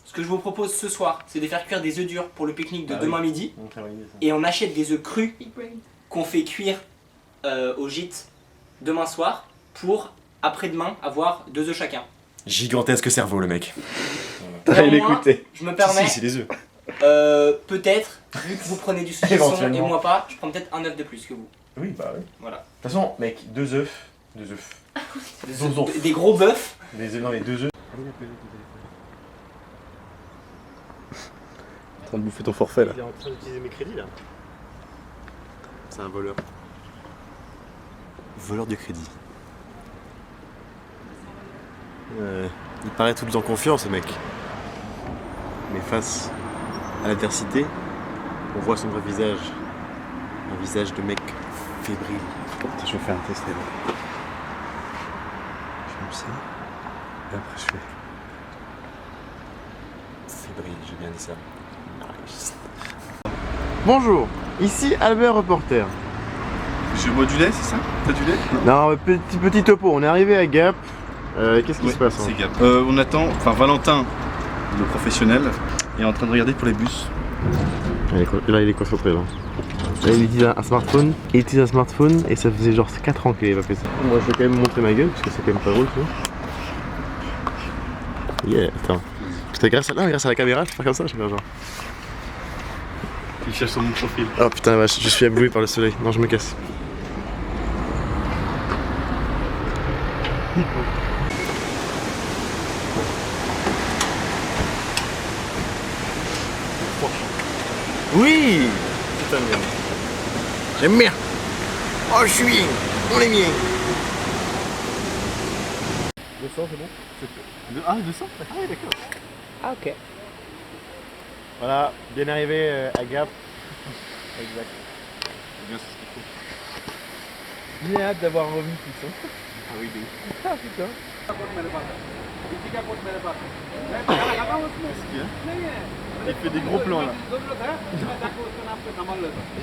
ce que je vous propose ce soir, c'est de faire cuire des œufs durs pour le pique-nique de demain midi. Ça. Et on achète des œufs crus qu'on fait cuire au gîte demain soir pour après-demain avoir 2 œufs chacun. Gigantesque cerveau, le mec. Néanmoins, je me permets, Si, c'est des œufs. peut-être, vu que vous prenez du saucisson et Éventuellement. moi pas, je prends peut-être un œuf de plus que vous. Oui, bah oui. Voilà. De toute façon, mec, 2 œufs. 2 œufs. Des gros bœufs. Non, mais 2 œufs. En train de bouffer ton forfait là. Il est en train d'utiliser mes crédits là. C'est un voleur. Voleur de crédit. Il paraît tout en confiance, ce mec. Mais face à l'adversité, on voit son vrai visage. Un visage de mec fébrile. Je vais faire un test là. Je fais ça. Et après je fais. Fébrile, j'ai bien dit ça. Nice. Bonjour, ici Albert Reporter. Je bois du lait, c'est ça? T'as du lait? Non, petit topo, on est arrivé à Gap. Qu'est-ce qui Ouais, se passe? c'est Gap. On attend, enfin Valentin, le professionnel, est en train de regarder pour les bus. Là, il est concentré là. Là, il utilise un smartphone. Il utilise un smartphone et ça faisait genre 4 ans qu'il avait pas fait ça. Moi, je vais quand même montrer ma gueule parce que c'est quand même pas drôle, tu vois. Yeah, attends. Putain, grâce à la caméra, je peux faire comme ça, je sais pas genre. Il cherche sur mon profil. Oh putain, la vache, je suis ébloui par le soleil. Non, je me casse. Oui! Putain, bien. J'aime bien. Oh, je suis bien. On est bien. 200, c'est bon? Ah, 200? Ah oui, d'accord. Ah ok. Voilà, bien arrivé à Gap. Exact. C'est bien, c'est ce qu'il faut. Bien hâte d'avoir revu tout ça. Ah oui, oui. Ah putain. Il fait des gros plans là.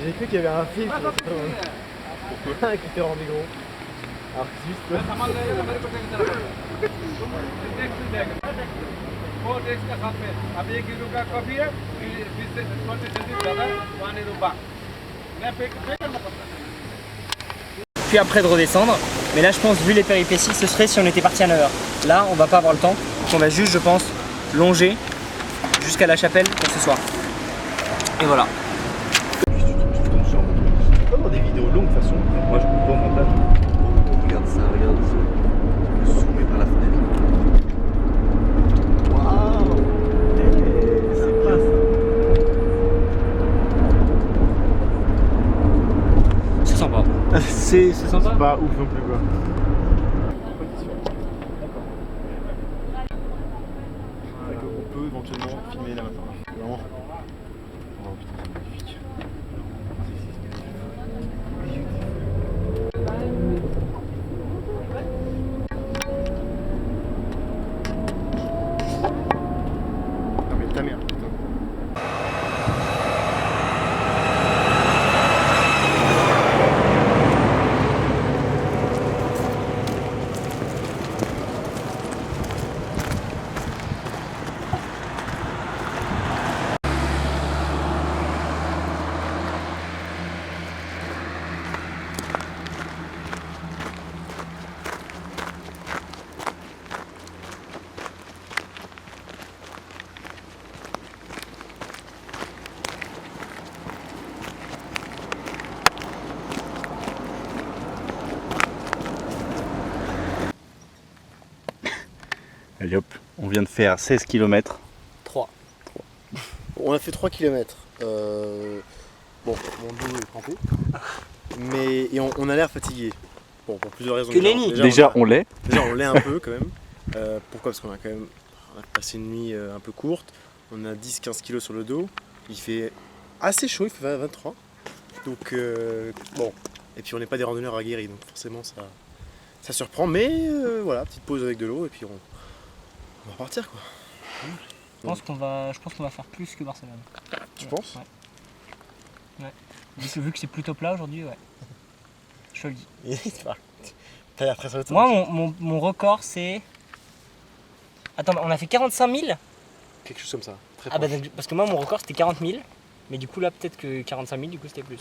J'ai cru qu'il y avait un film qui s'est rendu gros. Alors que juste. Puis après de redescendre. Mais là je pense vu les péripéties ce serait si on était parti à 9h. Là on va pas avoir le temps. Donc on va juste je pense longer jusqu'à la chapelle pour ce soir. Et voilà. Pas dans des vidéos longues de toute façon. Moi je coupe pas mon montage. Regarde ça, regarde ça. Zoomé par la fenêtre. Waouh! C'est pas ça. C'est sympa. C'est sympa. pas ouf non plus quoi. On peut éventuellement filmer là maintenant. Vraiment. Oh putain, c'est magnifique. Ah mais ta mère, putain. Allez hop, on vient de faire 16 km. 3. On a fait 3 km. Bon, mon dos est trempé. Mais on a l'air fatigué. Bon, pour plusieurs raisons. Que nenni. Déjà on l'est. Déjà, on l'est un peu quand même. Pourquoi? Parce qu'on a quand même passé une nuit un peu courte. On a 10-15 kilos sur le dos. Il fait assez chaud, il fait 23. Donc, bon. Et puis, on n'est pas des randonneurs aguerris, donc forcément, ça surprend. Mais voilà, petite pause avec de l'eau et puis on va repartir quoi. Je pense qu'on va faire plus que Barcelone. Tu penses? Ouais. Vu que c'est plutôt plat aujourd'hui, ouais. Je te le dis. T'as l'air très satisfait. Moi mon record c'est. Attends, on a fait 45 000 quelque chose comme ça. Très Ah bah proche. donc, parce que moi mon record c'était 40 000, mais du coup là peut-être que 45 000 du coup c'était plus.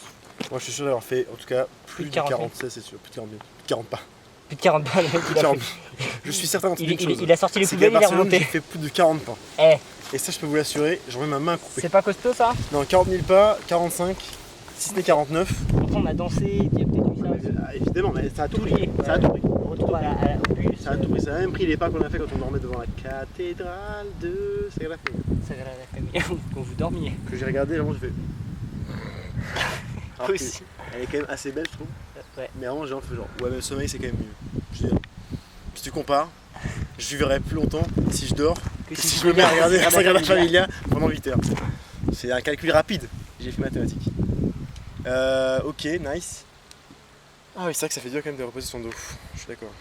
Moi je suis sûr d'avoir fait en tout cas plus de de 40 000. 40, ça c'est sûr, plus de 40 000. 40 pas. Plus de 40 balles le mec il a 40. fait. Je suis certain d'un truc d'une chose. Il a sorti les C'est poubelles, qu'à il est Barcelone, j'ai remonté. fait plus de 40 pas. Eh, Et ça je peux vous l'assurer, j'en mets ma main coupée. c'est pas costaud ça? Non, 40 000 pas, 45, si ce n'est 49. Après on a dansé, il y a peut-être eu ça aussi. Évidemment, mais ça a tout Tout pris. lié. Ça a tout pris. Retour au bus. Ça a tout pris. Ça a même pris les pas qu'on a fait quand on dormait devant la cathédrale de Sagrada Familia. Ça va la famille. Quand vous dormiez. Que j'ai regardé, vraiment j'ai fait. Alors que Aussi. elle est quand même assez belle, je trouve. Ouais. Mais vraiment, j'ai un peu genre, ouais, mais le sommeil c'est quand même mieux. Je veux dire, si tu compares, je vivrai plus longtemps si je dors que si je me mets à regarder la Sagrada Familia pendant 8 heures. C'est un calcul rapide. J'ai fait mathématiques. Ok, nice. Ah oui, c'est vrai que ça fait dur quand même de reposer son dos. Je suis d'accord.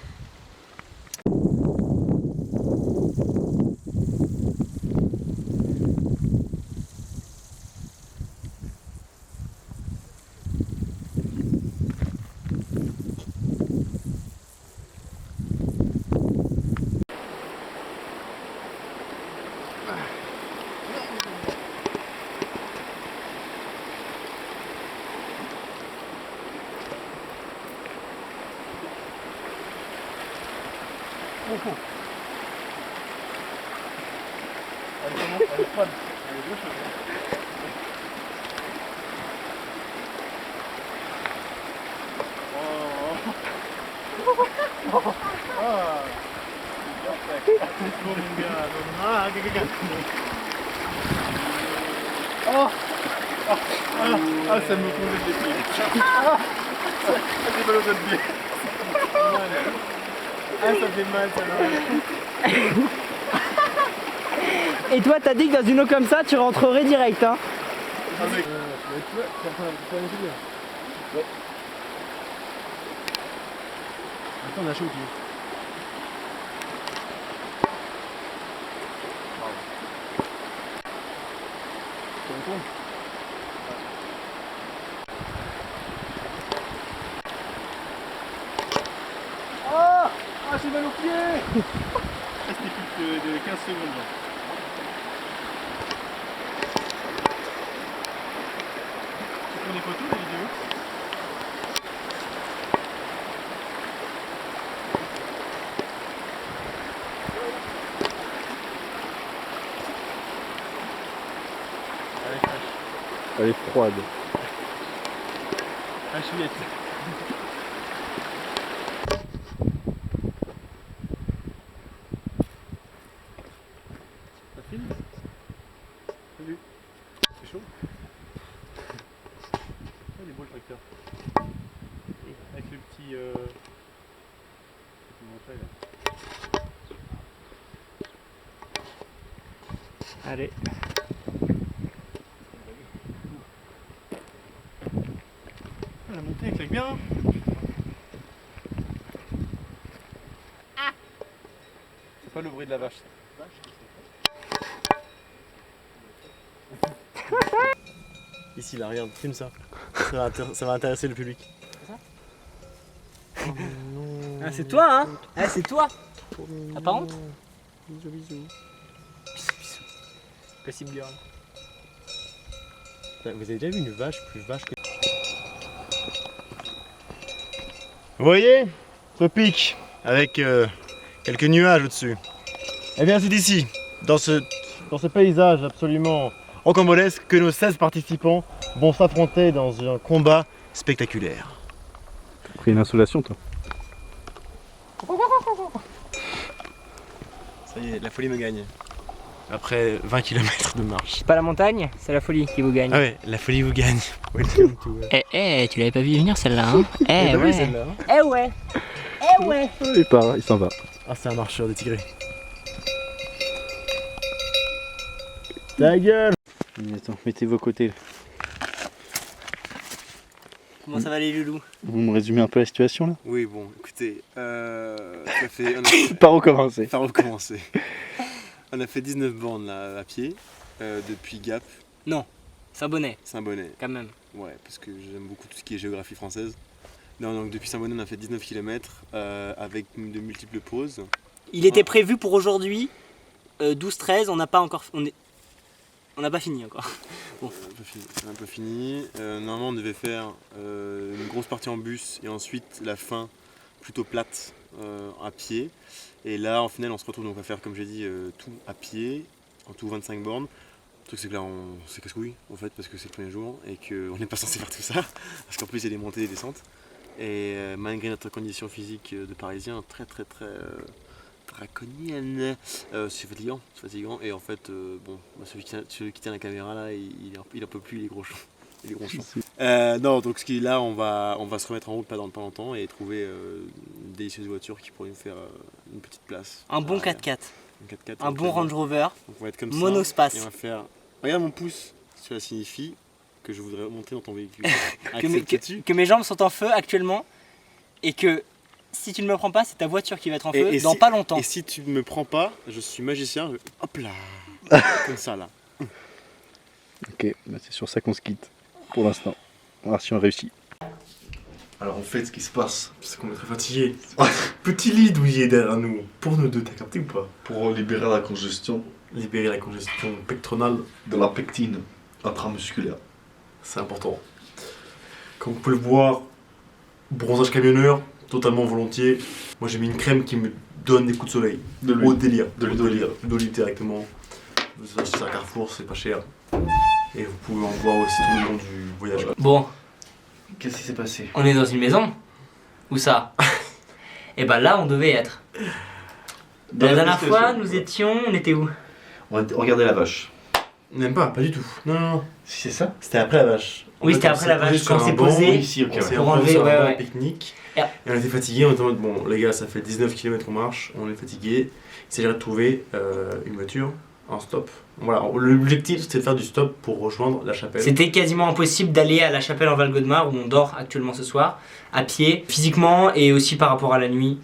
Ah, ça me tombait des pieds. J'ai mal aux autres pieds. Ah, ça fait mal, ça. Et toi t'as dit que dans une eau comme ça tu rentrerais direct hein? Ah, mec. Tu vois, t'es en train de faire un peu bien. Ouais. Attends, on a chaud au pied. Ça retourne. Ah, j'ai mal aux pieds. C'était plus de 15 secondes. Là. Tu prends des photos, des vidéos? Elle est froide. Ah, je suis bête. Ça filme? Salut. C'est chaud? Ah, il est beau le tracteur. Avec le petit montrer, là. Allez. La montée elle claque bien. C'est pas le bruit de la vache. Ici, là, regarde, filme ça. Ça va intéresser le public. Ah c'est toi hein? Ah c'est toi? T'as pas honte? Bisous, bisous. Possible girl. Vous avez déjà vu une vache plus vache que... Vous voyez ce pic avec quelques nuages au-dessus. Eh bien c'est ici, dans ce paysage absolument rocambolesque, que nos 16 participants vont s'affronter dans un combat spectaculaire. T'as pris une insolation toi. Ça y est, la folie me gagne. Après 20 km de marche. C'est pas la montagne, c'est la folie qui vous gagne. Ah ouais, la folie vous gagne. Welcome to... Tu l'avais pas vu venir celle-là hein? T'as vu celle-là, hein? Eh ouais. Eh ouais. Il part, il s'en va. Ah, c'est un marcheur de tigré. Ta gueule! Attends, mettez vos côtés. Comment ça va les loulous? Vous me résumez un peu la situation là? Oui, bon, écoutez, ça fait... Pas recommencer. Pas recommencer. On a fait 19 bornes là, à pied, depuis Gap, Non, Saint-Bonnet Saint-Bonnet. quand même. Ouais, parce que j'aime beaucoup tout ce qui est géographie française. Non, donc depuis Saint-Bonnet, on a fait 19 km avec de multiples pauses. Il était prévu pour aujourd'hui 12-13, on n'a pas encore. On n'a pas fini encore. C'est un peu fini. Normalement, on devait faire une grosse partie en bus et ensuite la fin plutôt plate à pied. Et là, en final, on se retrouve donc à faire, comme j'ai dit, tout à pied, en tout 25 bornes. Le truc, c'est que là, c'est casse-couille en fait, parce que c'est le premier jour et qu'on n'est pas censé faire tout ça, parce qu'en plus, il y a des montées et des descentes. Et malgré notre condition physique de Parisien très draconienne, c'est fatigant. Et en fait, celui qui tient la caméra là, il en peut plus, il est gros champ. Non, donc là, on va se remettre en route pas longtemps et trouver une délicieuse voiture qui pourrait nous faire une petite place. Un bon 4x4. Un bon 4x4, Range Rover. Donc on va être comme monospace. ça. Et on va faire. Regarde mon pouce, cela signifie que je voudrais monter dans ton véhicule. que mes jambes sont en feu actuellement et que si tu ne me prends pas, c'est ta voiture qui va être en feu dans pas longtemps. Et si tu me prends pas, je suis magicien, hop là, comme ça là. Ok, bah c'est sur ça qu'on se quitte pour l'instant. On va voir si on réussit. Alors en fait, ce qui se passe, C'est qu'on est très fatigué. Petit lit douillet derrière nous. Pour nous deux, t'as capté ou pas? pour libérer la congestion Libérer la congestion pectorale, de la pectine intramusculaire. c'est important. Comme vous pouvez le voir, bronzage camionneur, totalement volontiers. Moi j'ai mis une crème qui me donne des coups de soleil. De l'huile. Au délire. De l'huile Au d'olive. délire. D'olive directement. Vous achetez ça à Carrefour, c'est pas cher. Et vous pouvez en voir aussi tout le long du voyage. Bon, Qu'est-ce qui s'est passé? on est dans une maison. Où ça? Et bah là, on devait être. La dernière fois, nous étions. On était où? On va regarder la vache. Même pas du tout. Non. Si c'est ça? C'était après la vache. En Oui, fait, c'était on après s'est la vache, posé quand on sur s'est un banc, posé. Ici, ok. On s'est Pour posé enlever, sur un ouais, banc ouais. pique-nique. Et- Et on était fatigués, on était en mode bon les gars ça fait 19 km qu'on marche, on est fatigués. Il s'agirait de trouver une voiture en stop. Voilà, l'objectif c'était de faire du stop pour rejoindre la chapelle. C'était quasiment impossible d'aller à la chapelle en Val-Godemar où on dort actuellement ce soir, à pied, physiquement et aussi par rapport à la nuit.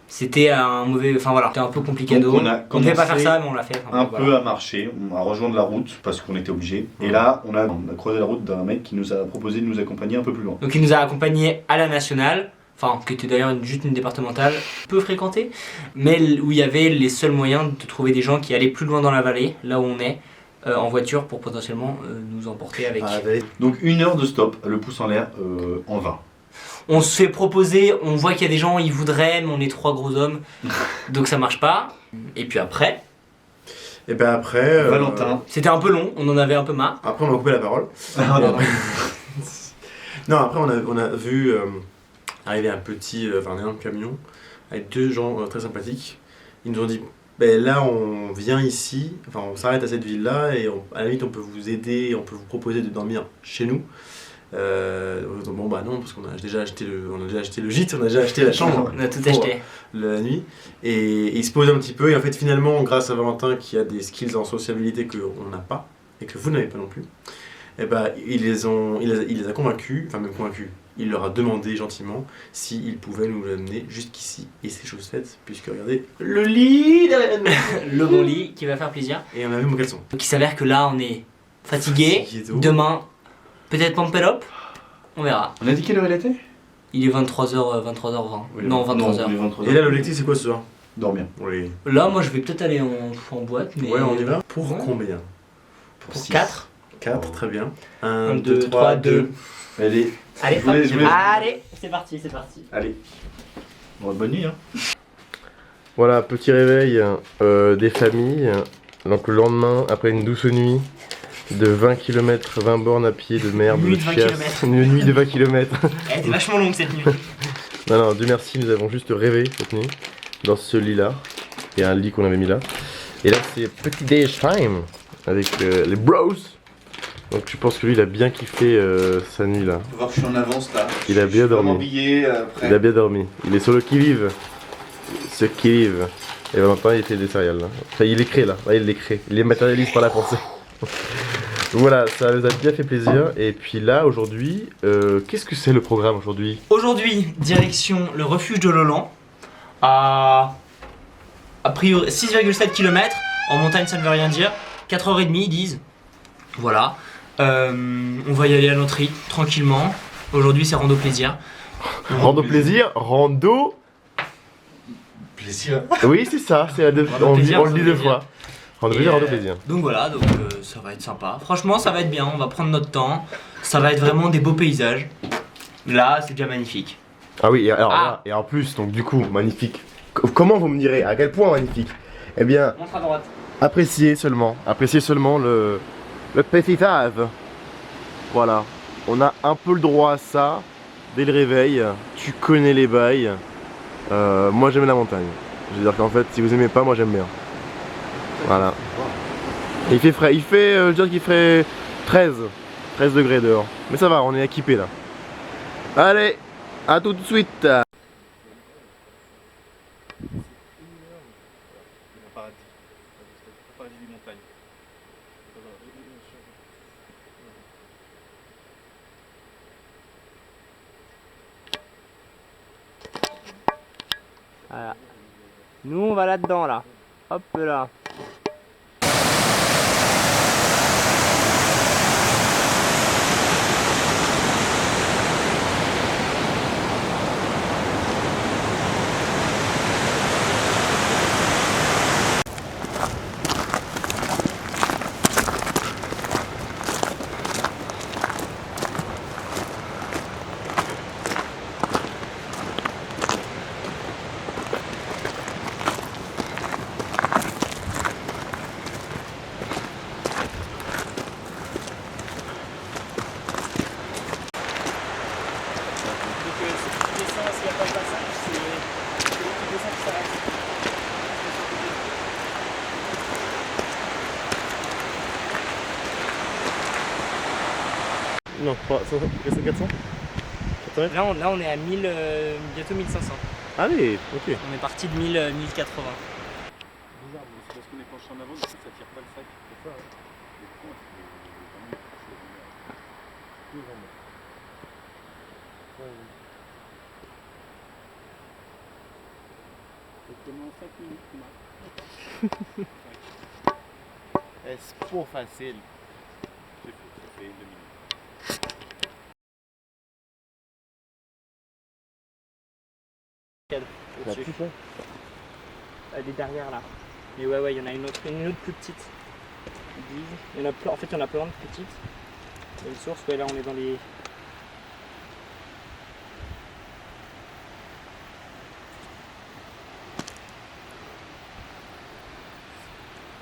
C'était un mauvais. Enfin voilà, c'était un peu complicado. Donc, on a On devait pas faire commencé ça, mais on l'a fait. Enfin, un voilà. peu à marcher, à rejoindre la route parce qu'on était obligé. Et là, on a croisé la route d'un mec qui nous a proposé de nous accompagner un peu plus loin. Donc il nous a accompagnés à la nationale, enfin qui était d'ailleurs juste une départementale peu fréquentée, mais où il y avait les seuls moyens de trouver des gens qui allaient plus loin dans la vallée, là où on est, en voiture pour potentiellement nous emporter avec. Donc 1 heure de stop, le pouce en l'air, en vain. On se fait proposer, on voit qu'il y a des gens, ils voudraient, mais on est 3 gros hommes, donc ça marche pas. Et puis après, Et ben après. Valentin. c'était un peu long, on en avait un peu marre. Après on m'a coupé la parole. Non, après on a vu arriver un énorme camion avec 2 gens très sympathiques. Ils nous ont dit ben là on vient ici, enfin on s'arrête à cette ville là et à la limite on peut vous aider, on peut vous proposer de dormir chez nous. Bon bah non parce qu'on a déjà acheté le gîte, on a déjà acheté la chambre On a tout pour acheté. la nuit et ils se posent un petit peu et en fait finalement grâce à Valentin qui a des skills en sociabilité qu'on n'a pas et que vous n'avez pas non plus, et bah il les a convaincus, enfin même convaincus, il leur a demandé gentiment s'ils pouvaient nous l'amener jusqu'ici et c'est chose faite puisque regardez le lit derrière nous. Le bon lit qui va faire plaisir. Et on a vu mon caleçon. Donc il s'avère que là on est fatigué. Demain, peut-être pump it up. On verra. On a dit quelle heure il était? Il est 23h20. Oui, Non, 23h. il est 23 Et là l'objectif c'est quoi ce soir? Dormir. Oui. Là, moi je vais peut-être aller en boîte. Mais... Ouais on y va. Pour Ouais. combien? Pour six. 4. 4, très bien. 1, 2, 3, 2. Allez, Allez, Je voulais- hop. je voulais- Allez, c'est parti, c'est parti. allez. Bon, bonne nuit, hein. Voilà, petit réveil des familles. Donc le lendemain, après une douce nuit de 20 km, 20 bornes à pied de merde, Nuit de de 20 chiasse. kilomètres. Une nuit de 20 km. Elle était vachement longue cette nuit. Non, Dieu merci, nous avons juste rêvé cette nuit dans ce lit-là. Il y a un lit qu'on avait mis là. Et là, c'est petit déj time avec les bros. Donc je pense que lui, il a bien kiffé sa nuit là. Faut voir que je suis en avance là. Il a bien dormi. Habillé, Il a bien dormi. Il est sur le qui-vive. Ce qui-vive. Et Valentin, il fait des céréales là. Enfin, il les crée là. Ouais, il les crée. Il les matérialise par la pensée. Donc voilà, ça nous a bien fait plaisir. Et puis là, aujourd'hui, qu'est-ce que c'est le programme aujourd'hui? Aujourd'hui, direction le refuge de Lolan. À priori 6,7 km. En montagne, ça ne veut rien dire. 4h30, ils disent. Voilà. On va y aller à notre rythme, tranquillement. Aujourd'hui, c'est rando plaisir. Rando plaisir, rando. Plaisir. Oui, c'est ça. C'est la Rando on plaisir, le dit rando 2 plaisir. fois. Rendez plaisir, rendez plaisir. Donc voilà, donc ça va être sympa. Franchement, ça va être bien, on va prendre notre temps. Ça va être vraiment des beaux paysages. Là, c'est déjà magnifique. Ah oui, et alors là, et en plus, donc du coup, magnifique. Comment vous me direz à quel point magnifique? Eh bien, Montre à droite. appréciez seulement le paysage. Voilà, on a un peu le droit à ça dès le réveil. Tu connais les bails. Moi j'aime la montagne. Je veux dire qu'en fait, si vous aimez pas, moi j'aime bien. Voilà. Et il fait frais, je veux dire qu'il ferait 13 degrés dehors. Mais ça va, on est équipé là. Allez, à tout de suite. Voilà. Nous on va là-dedans là. Hop là. Non, pas 400. Là on est à 1000, bientôt 1500. Allez, ok. On est parti de 1000, 1080. Bizarre, c'est parce qu'on est penché en avant, du coup ça tire pas le sac. C'est ça, Est-ce trop facile? Elle est derrière là. Mais ouais, il y en a une autre plus petite. Il y en a plein, en fait il y en a plein de petites. Il y a une source, ouais là on est dans les.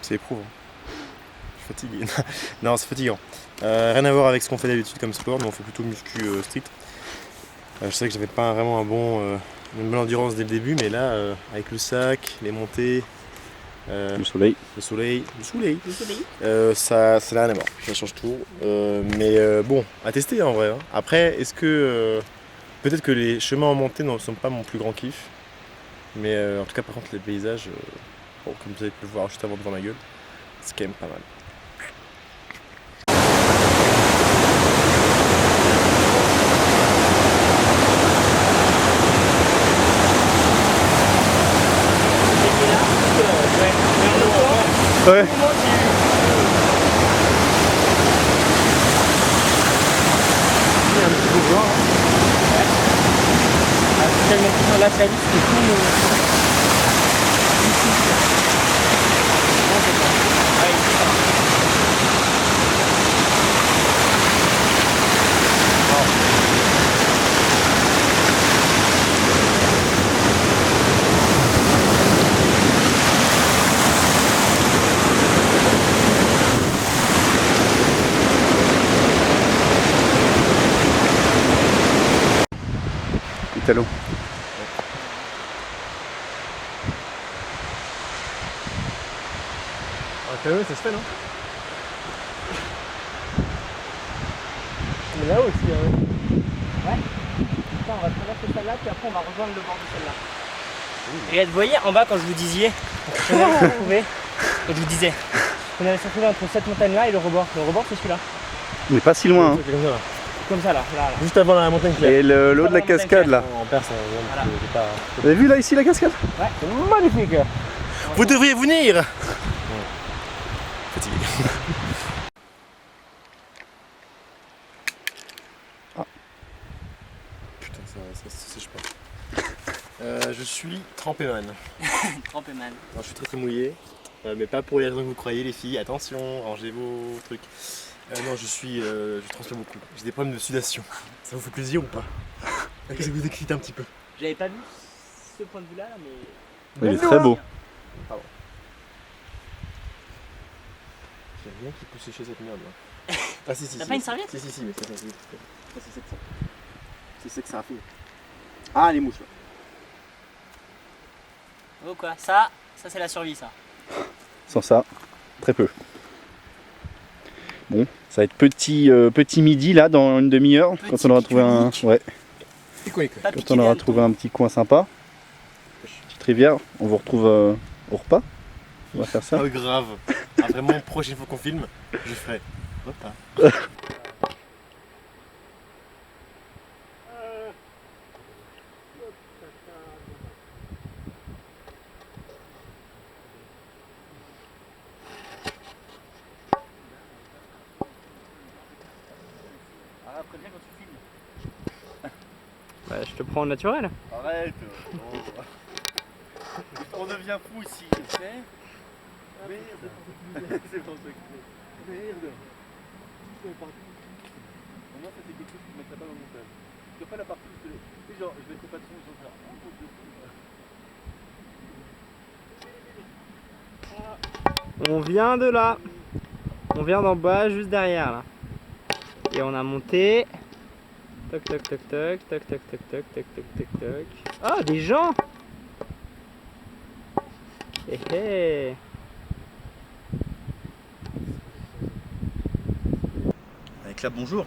C'est éprouvant. Je suis fatigué. Non, c'est fatigant. Rien à voir avec ce qu'on fait d'habitude comme sport, mais on fait plutôt muscu street. Je sais que j'avais pas vraiment une bonne endurance dès le début, mais là, avec le sac, les montées, Le soleil. ça n'a rien à voir. Ça change tout. Mais bon, à tester en vrai. Hein. Après, est-ce que peut-être que les chemins en montée ne sont pas mon plus grand kiff, mais en tout cas, par contre, les paysages, bon, comme vous avez pu le voir juste avant devant ma gueule, c'est quand même pas mal. Ouais. La salisse, c'est tout. Italo. Quand même, ça se fait, non? Mais là aussi, ouais. Attends, on va traverser celle-là, puis après on va rejoindre le bord de celle-là. Et vous voyez en bas quand je vous disais, on allait se retrouver, quand je vous disais, on allait se retrouver entre cette montagne-là et le rebord. Le rebord c'est celui-là. On n'est pas si loin. Hein. C'est comme ça, là. Comme ça là. Juste avant la montagne claire. Et l'eau de la cascade là. En Perse, Voilà. c'est pas... Vous avez vu là ici la cascade? Ouais. Magnifique. Vous devriez venir. Fatigué. Putain, ça se sèche pas. Je suis trempé man. Trempé man. Alors, je suis très mouillé. Mais pas pour les raisons que vous croyez, les filles. Attention, rangez vos trucs. Non, je transpire beaucoup. J'ai des problèmes de sudation. Ça vous fait plaisir ou pas? Qu'est-ce que vous excite un petit peu? J'avais pas vu ce point de vue là, mais. Il est très beau. J'aime bien qu'il peut sécher cette merde là. Ah si si. T'as pas une serviette? Si, mais c'est ça. Ça c'est ça. C'est ça que ça a fait. Ah les mouches là. Oh quoi, ça c'est la survie ça. Sans ça, très peu. Bon, ça va être petit midi là dans une demi-heure quand on aura trouvé un. Ouais. C'est quoi les couilles? Quand on aura trouvé un petit coin sympa. Petite rivière, on vous retrouve au repas. On va faire ça. Ah grave. Ah vraiment, prochaine fois qu'on filme, je ferai repas. Après bien quand tu filmes. Bah je te prends au naturel. Arrête. On devient fou ici, tu sais. Merde. C'est pour ça que merde. Moi ça c'est quelque chose que je ne mettrai pas dans le montage. Je ferai la partie où je genre je mettrai pas de son, je vais faire On vient de là. On vient d'en bas, juste derrière là. Et on a monté. Toc toc toc toc toc toc toc toc toc toc toc toc. Ah des gens. Hé hé. Avec la bonjour.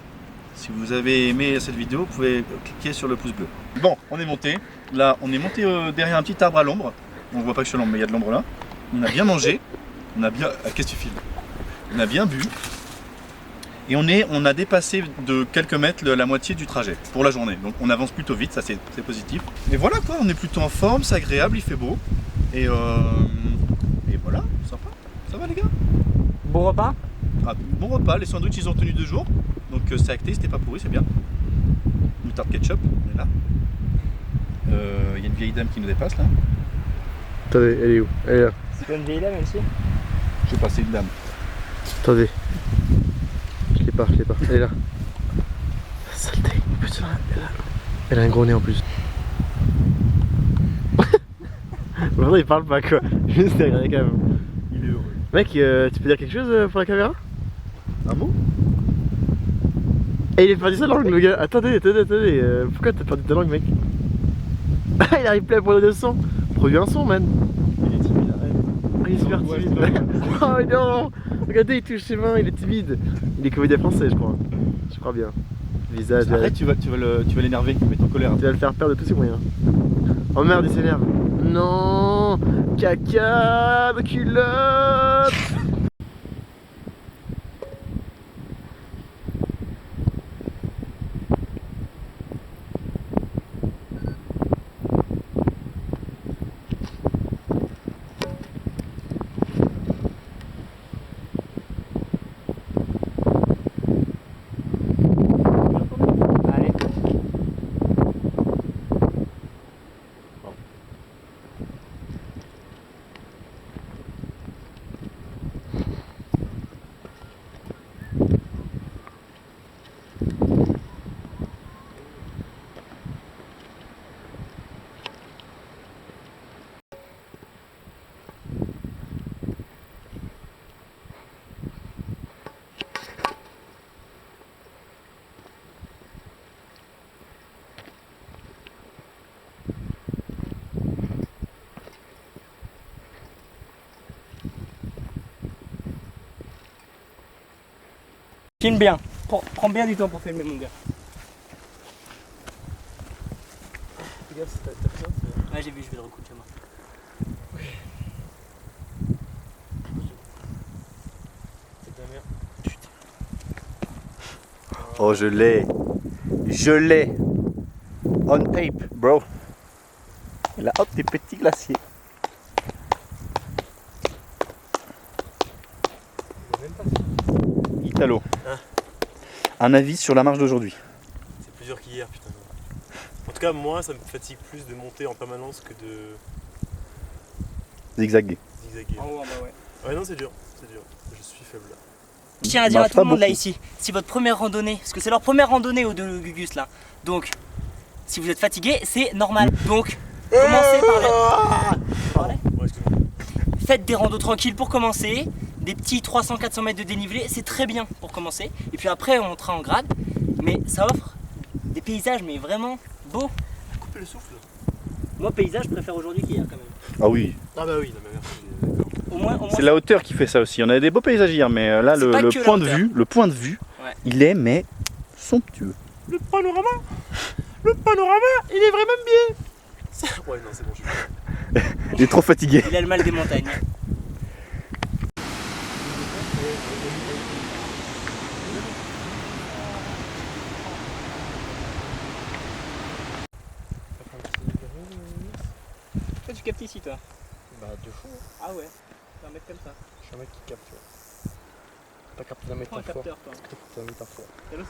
Si vous avez aimé cette vidéo, vous pouvez cliquer sur le pouce bleu. Bon, on est monté. Là, on est monté derrière un petit arbre à l'ombre. On voit pas que je suis à l'ombre, mais il y a de l'ombre là. On a bien mangé. On a bien. Qu'est-ce que tu filmes? On a bien bu. Et on a dépassé de quelques mètres la moitié du trajet pour la journée. Donc on avance plutôt vite, ça c'est positif. Et voilà quoi, on est plutôt en forme, c'est agréable, il fait beau. Et voilà, sympa. Ça va les gars? Bon repas. Ah, bon repas, les sandwichs ils ont tenu 2 jours. Donc c'est acté, c'était pas pourri, c'est bien. Moutarde ketchup, on est là. Il y a une vieille dame qui nous dépasse là. Attendez, elle est où? Elle est là. C'est pas une vieille dame aussi? Je sais pas, c'est une dame. Attendez. Je l'ai pas. Elle est là. Saleté. Putain, elle a un gros nez en plus. Maintenant il parle pas quoi. Juste derrière la cam. Il est heureux. Mec, tu peux dire quelque chose pour la caméra? Un mot? Et il est perdu sa langue le gars. Attendez. Pourquoi t'as perdu ta langue mec? Ah il arrive plus à prendre de son. Produis un son man. Il est timide, arrête. Ah, il est super timide. Oh non. Regardez il touche ses mains, il est timide. Il est comédien français je crois. Je crois bien. Visage. Arrête, tu vas l'énerver, tu vas mettre en colère. Tu vas le faire perdre de tous ses moyens. Oh merde il s'énerve. Non. Caca de culotte. Allez. Filme bien. Prends bien du temps pour filmer mon gars. Fais gaffe, t'as pris un? Ouais j'ai vu, je vais le recoudre chez moi. C'est ta mère. Oh, je l'ai. On tape, bro. Là, hop, des petits glaciers. Italo. Hein? Un avis sur la marche d'aujourd'hui? C'est plus dur qu'hier, putain. En tout cas, moi, ça me fatigue plus de monter en permanence que de Zigzaguer. zigzaguer. En haut, en bas, ouais. Ouais, non, c'est dur. Je suis faible là. Je tiens à dire à tout le monde là ici, si votre première randonnée, parce que c'est leur première randonnée aux deux Gugus là, donc si vous êtes fatigué, c'est normal. Donc commencez par les... Faites des randos tranquilles pour commencer, des petits 300-400 mètres de dénivelé, c'est très bien pour commencer. Et puis après on montera en grade, mais ça offre des paysages mais vraiment beaux. Coupez le souffle. Moi paysage, je préfère aujourd'hui qu'hier quand même. Ah oui. Ah bah oui, non mais merci. D'accord. Au moins C'est la hauteur qui fait ça aussi. On a des beaux paysages hier, mais là C'est pas le que la point de hauteur. vue, Ouais. il est mais somptueux. Le panorama, il est vraiment bien. Ouais, non, c'est bon, je suis. Il est trop fatigué. il a le mal des montagnes. Toi tu captes ici toi? Bah, de fou. Ah ouais, tu vas mettre comme ça. Je suis un mec qui capte, tu vois. Pas capté d'un Prends un métaphore. capteur toi. C'est un métaphore. Hello,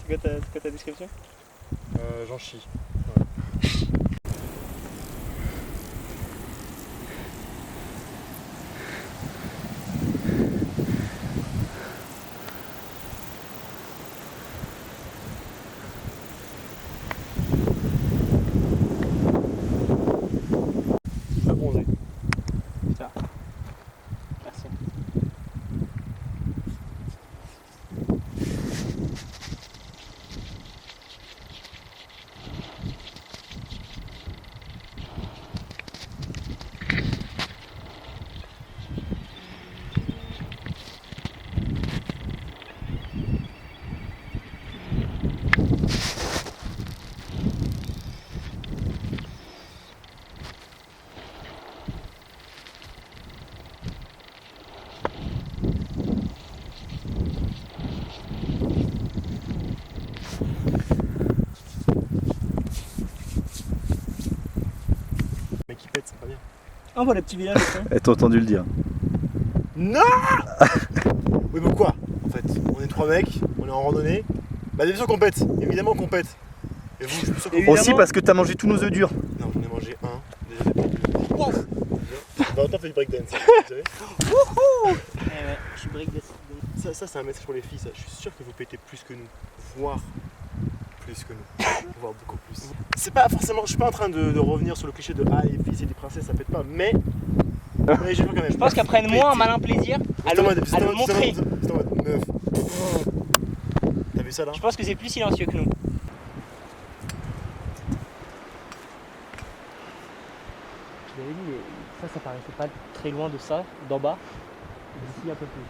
c'est quoi ta description? J'en chie. Pas bronzé. Merci. Mec qui pète, c'est pas bien. On voit le petit village au fond. T'as entendu le dire. Non. Oui, mais quoi? En fait, on est 3 mecs, on est en randonnée. Bah, bien sûr qu'on pète, évidemment qu'on pète. Et vous, je suis sûr que Évidemment. Aussi parce que t'as mangé tous nos œufs durs. Non, j'en ai mangé un. Déjà, j'ai pas Wow. Valentin fait du breakdance. Hein, vous savez. Ouais, je suis break Ça c'est un message pour les filles. Ça. Je suis sûr que vous pétez plus que nous. Voire plus que nous. Voire beaucoup plus. C'est pas forcément. Je suis pas en train de revenir sur le cliché de ah, les filles, c'est des princesses, ça pète pas. Mais je veux quand même. Je pense qu'elles prennent moins un malin plaisir à le montrer. C'est en mode meuf. T'as vu ça là? Je pense que c'est plus silencieux que nous. Je l'avais dit, mais ça paraissait pas très loin de ça, d'en bas. D'ici un peu plus.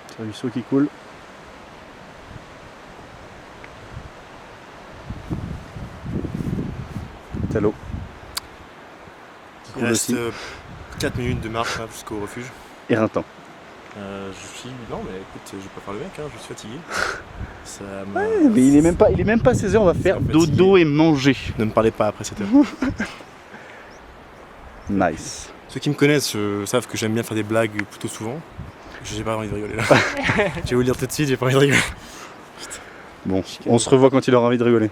C'est un ruisseau qui coule. T'as l'eau. Qui Il coule reste aussi. 4 minutes de marche là, jusqu'au refuge. Éreintant. Je suis. Non, mais écoute, je vais pas faire le mec, hein, je suis fatigué. Ça Ouais, mais il est même pas 16h, on va faire fatigué. dodo et manger. Ne me parlez pas après cette heure. Nice. Ceux qui me connaissent savent que j'aime bien faire des blagues plutôt souvent. J'ai pas envie de rigoler là. Je vais vous le dire tout de suite, j'ai pas envie de rigoler. Bon, on se revoit quand il aura envie de rigoler.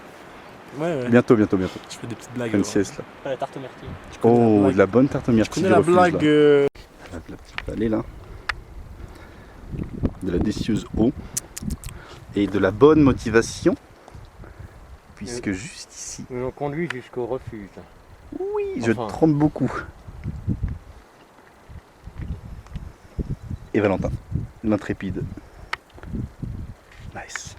Ouais. Bientôt. Je fais des petites blagues. Fais une sieste là. Pas la tarte aux myrtilles. Oh, de la bonne tarte Je myrtille connais du la refuge, blague. là. La petite vallée là. De la délicieuse eau. Et de la bonne motivation. Puisque juste ici, Nous avons conduit jusqu'au refuge. oui, je Enfin. tremble beaucoup. Et Valentin, l'intrépide. Nice.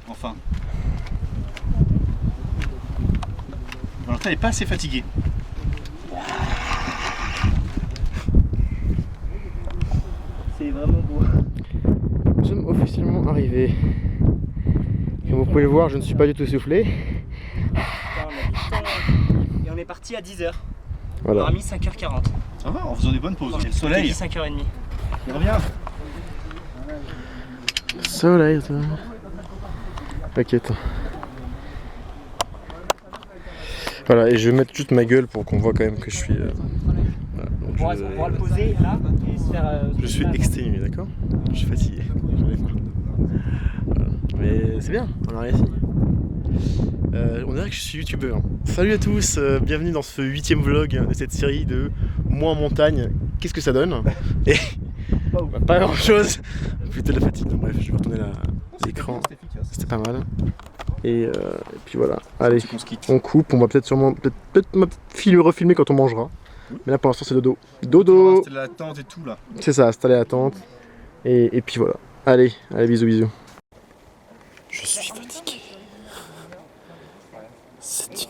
Enfin. Valentin n'est pas assez fatigué. C'est vraiment beau. Nous sommes officiellement arrivés. Comme vous pouvez le voir, je ne suis pas du tout essoufflé. Et on est parti à 10h. On Voilà. aura mis 5h40. Ça va, en faisant des bonnes pauses. Non, Il y a le je t'ai soleil. dit 5h30. Il revient. Soleil, toi. T'inquiète. Voilà, et je vais mettre juste ma gueule pour qu'on voit quand même que je suis. Voilà, donc On pourra le poser là et se faire. je suis exténué, d'accord? Je suis fatigué. J'en ai marre. Voilà. Mais c'est bien, on a réussi. On dirait que je suis youtubeur. Salut à tous, bienvenue dans ce 8e vlog de cette série de moi en montagne. Qu'est-ce que ça donne? Et pas grand chose. Plutôt de la fatigue, donc bref, je vais retourner l'écran. C'était pas mal. Et puis voilà, allez, on coupe, on va peut-être refilmer quand on mangera. Mais là pour l'instant c'est dodo. Dodo! C'était la tente et tout là. C'est ça, installer la tente. Et puis voilà. Allez, bisous, bisous. Je suis fatigué. C'est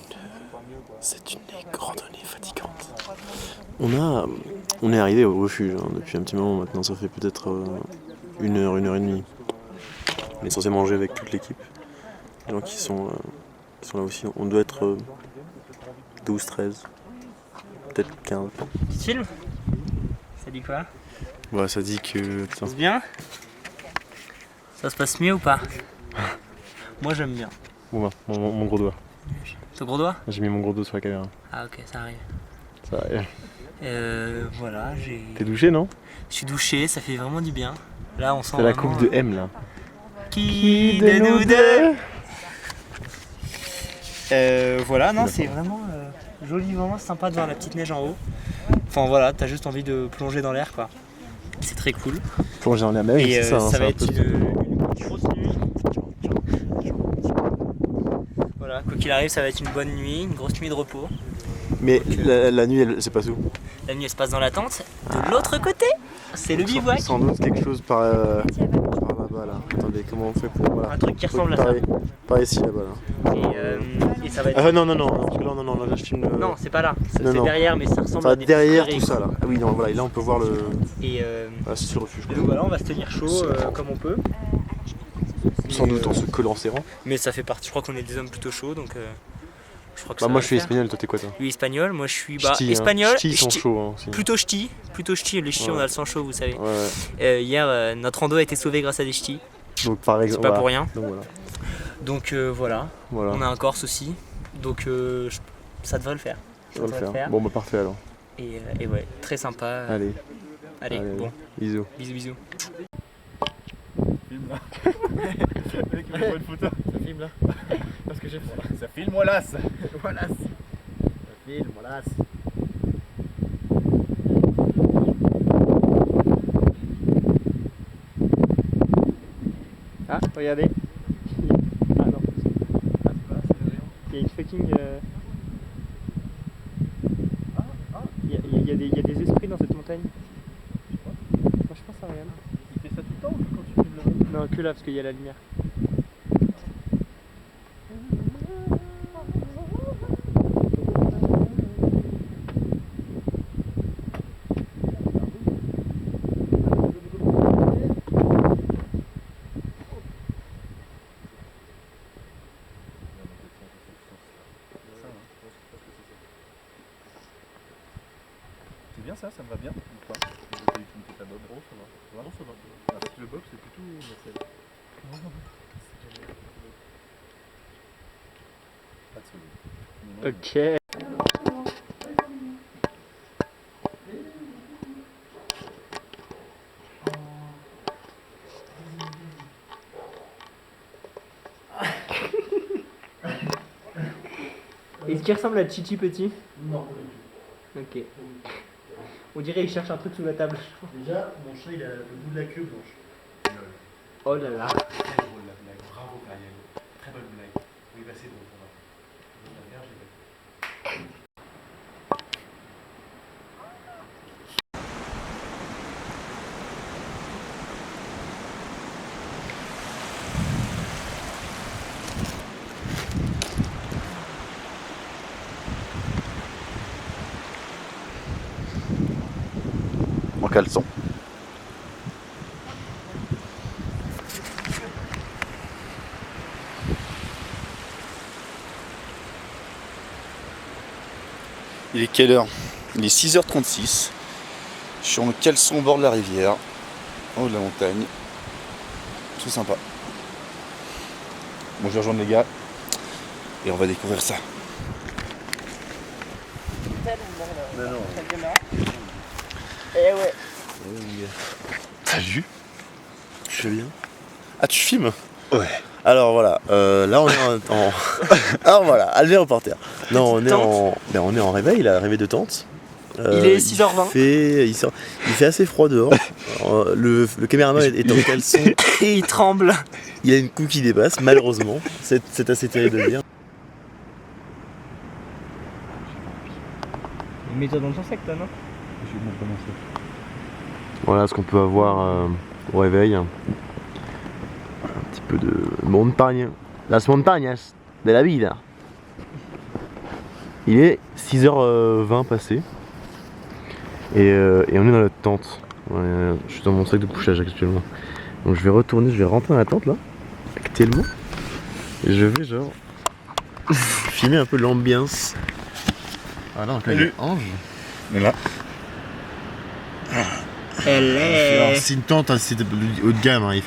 une randonnée fatigante. On est arrivé au refuge hein, depuis un petit moment maintenant, ça fait peut-être 1 heure, 1 heure et demie. On est censé manger avec toute l'équipe. Les gens qui sont là aussi. On doit être 12, 13, peut-être 15. Petit film? Ça dit quoi? Ouais, ça dit que... Putain. C'est bien? Ça se passe mieux ou pas? Moi j'aime bien. Bon, mon gros doigt. Ton gros doigt? J'ai mis mon gros doigt sur la caméra. Ah ok, ça arrive. Ça arrive. Voilà, T'es douché, non? je suis douché, ça fait vraiment du bien. Là on sent C'est la vraiment, coupe de M là. Qui de nous deux? Voilà, non, c'est vraiment joli, vraiment sympa de voir la petite neige en haut. Enfin voilà, t'as juste envie de plonger dans l'air quoi. C'est très cool. Plonger dans la mer, Et c'est ça. ça hein, va c'est être un peu- une grosse nuit. Voilà, quoi qu'il arrive, ça va être une bonne nuit, une grosse nuit de repos. Mais la nuit, elle, c'est pas où? La nuit elle se passe dans la tente. De l'autre côté, c'est le bivouac. Sans doute quelque chose par là-bas là. Attendez, comment on fait pour... Voilà. Un truc qui ressemble à ça. Par ici là-bas là. Et ça va être... Non, là je filme... Non, c'est pas là, c'est Non, non. derrière, mais ça ressemble Ça va à des derrière prairies, tout ça quoi. là. Ah oui, non, voilà, et là on peut voir le... Et, Voilà, c'est sur le refuge. et donc voilà, on va se tenir chaud comme on peut. Sans doute en se collant serrant. Mais ça fait partie, je crois qu'on est des hommes plutôt chauds, donc je crois que Bah ça moi va je suis le faire. espagnol, toi t'es quoi toi? Lui espagnol, moi je suis Ch'ti, hein. espagnol, Ch'ti, ils sont ch'ti. chauds hein, aussi. Plutôt ch'ti, les ch'tis on a le sang chaud vous savez. Ouais. Hier notre rando a été sauvé grâce à des ch'tis, Donc par c'est exemple... pas voilà. pour rien. Donc voilà. Donc voilà, on a un Corse aussi, donc ça devrait le faire. Ça va le faire. Bon bah parfait alors. Et ouais, très sympa. Allez. Allez, bon, Bisous. bisous. Filme là. Le mec il me prend une photo. Ça filme là. Parce que j'ai fait. Ça filme, voilà. Voilà. Ça filme, voilà. Ah, regardez. Ah non. Il y a une fucking... Il y a des esprits dans cette montagne. Moi je pense à rien. Il fait ça tout le temps ou quand tu filmes là-bas? Non, que là parce qu'il y a la lumière. C'est bien ça me va bien. Ou pas? Tu me fais ta bob. Oh, ça va. Non, ça va. Ah, le bob, c'est plutôt Marcel. Pas de solo. Ok. Est-ce qu'il ressemble à Chichi Petit? Non. Ok. On dirait qu'il cherche un truc sous la table. Déjà, mon chat il a le bout de la queue blanche. Oh là là. Très drôle la blague. Bravo Ariel. Très bonne blague. Oui, bah c'est drôle. En caleçon. Il est quelle heure? Il est 6h36. Je suis en caleçon au bord de la rivière, en haut de la montagne. Tout sympa. Bon, je vais rejoindre les gars et on va découvrir ça. Eh ouais. Salut. Tu fais bien? Ah tu filmes? Ouais. Alors voilà, là on est en... Alors voilà, Albert reporter. Non, on est en réveil, il a réveil de tente. Il est 6h20. Il fait assez froid dehors. Le caméraman est en caleçon. Et il tremble. Il a une coupe qui dépasse, malheureusement. C'est assez terrible de le dire. Mets-toi dans ton sac, toi, non? Voilà ce qu'on peut avoir au réveil. Un petit peu de montagne. Las montañas de la vida. Il est 6h20 passé. Et on est dans notre tente. Je suis dans mon sac de couchage actuellement. Donc je vais rentrer dans la tente là, actuellement. Et je vais genre filmer un peu l'ambiance. Voilà, donc là il y a Ange. Mais là. Elle Alors, est... c'est une tente assez haut de gamme, hein.